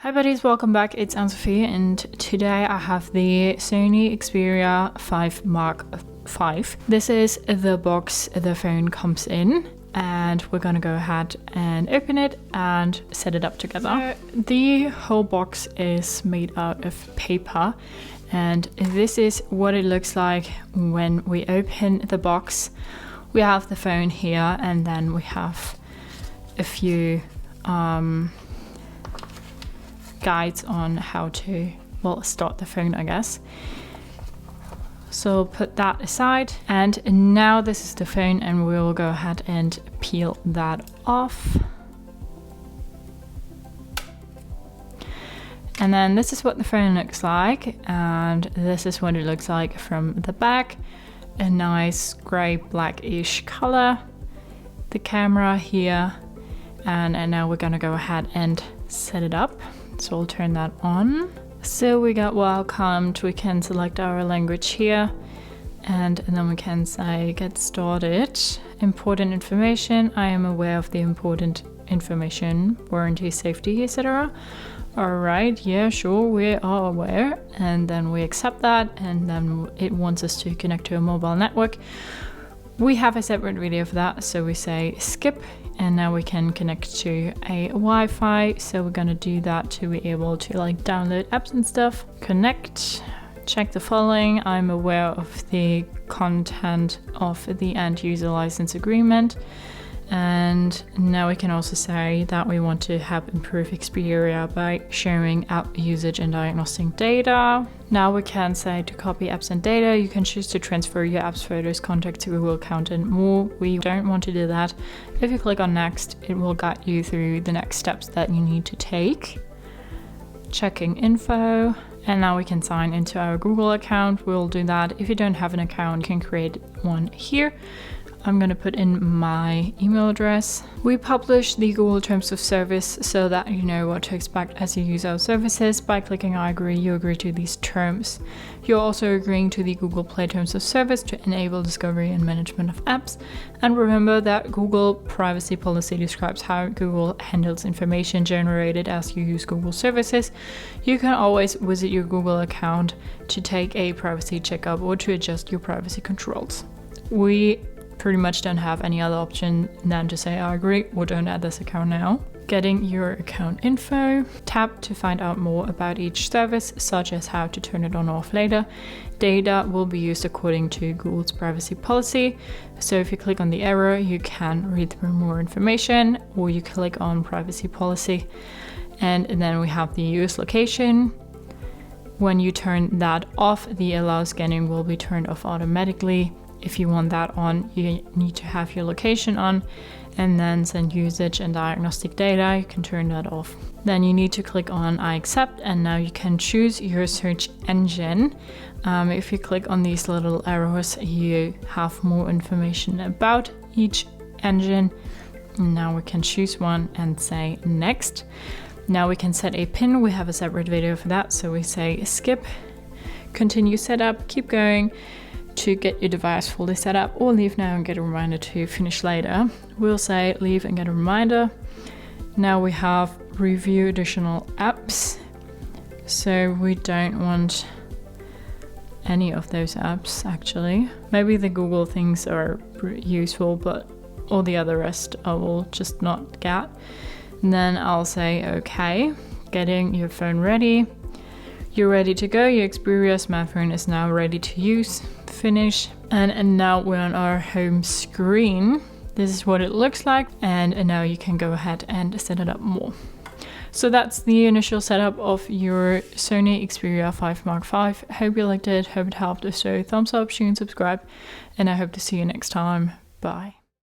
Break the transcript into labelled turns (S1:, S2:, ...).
S1: Hi buddies, welcome back. It's Anne-Sophie and today I have the Sony Xperia 5 Mark V. This is the box the phone comes in and we're gonna go ahead and open it and set it up together. So the whole box is made out of paper and this is what it looks like when we open the box. We have the phone here and then we have a few guides on how to, well, start the phone, I guess. So put that aside, and now this is the phone and we will go ahead and peel that off. And then this is what the phone looks like, and this is what it looks like from the back. A nice grey blackish color, the camera here, and now we're gonna go ahead and set it up. So I'll turn that on. So we got welcomed, we can select our language here and then we can say get started. Important information, I am aware of the important information, warranty, safety, etc. Alright, yeah, sure, we are aware, and then we accept that, and then it wants us to connect to a mobile network. We have a separate video for that, so we say skip, and now we can connect to a Wi-Fi. So we're gonna do that to be able to like download apps and stuff. Connect, check the following. I'm aware of the content of the end user license agreement. And now we can also say that we want to have improved Xperia by sharing app usage and diagnostic data. Now we can say to copy apps and data. You can choose to transfer your apps, photos, contacts, Google account and more. We don't want to do that. If you click on next, it will guide you through the next steps that you need to take. Checking info. And now we can sign into our Google account. We'll do that. If you don't have an account, you can create one here. I'm gonna put in my email address. We publish the Google Terms of Service so that you know what to expect as you use our services. By clicking I agree, you agree to these terms. You're also agreeing to the Google Play Terms of Service to enable discovery and management of apps. And remember that Google privacy policy describes how Google handles information generated as you use Google services. You can always visit your Google account to take a privacy checkup or to adjust your privacy controls. We pretty much don't have any other option than to say I agree or don't add this account now. Getting your account info. Tap to find out more about each service, such as how to turn it on or off later. Data will be used according to Google's privacy policy. So if you click on the arrow, you can read through more information, or you click on privacy policy. And then we have the US location. When you turn that off, the allow scanning will be turned off automatically. If you want that on, you need to have your location on, and then send usage and diagnostic data. You can turn that off. Then you need to click on I accept, and now you can choose your search engine. If you click on these little arrows, you have more information about each engine. Now we can choose one and say next. Now we can set a pin. We have a separate video for that. So we say skip, continue setup, keep going. To get your device fully set up, or leave now and get a reminder to finish later. We'll say leave and get a reminder. Now we have review additional apps. So we don't want any of those apps actually. Maybe the Google things are useful, but all the other rest I will just not get. And then I'll say okay, getting your phone ready. You're ready to go. Your Xperia smartphone is now ready to use. Finish. And now we're on our home screen. This is what it looks like. And now you can go ahead and set it up more. So that's the initial setup of your Sony Xperia 5 Mark V. Hope you liked it. Hope it helped. If so, thumbs up, share and subscribe. And I hope to see you next time. Bye.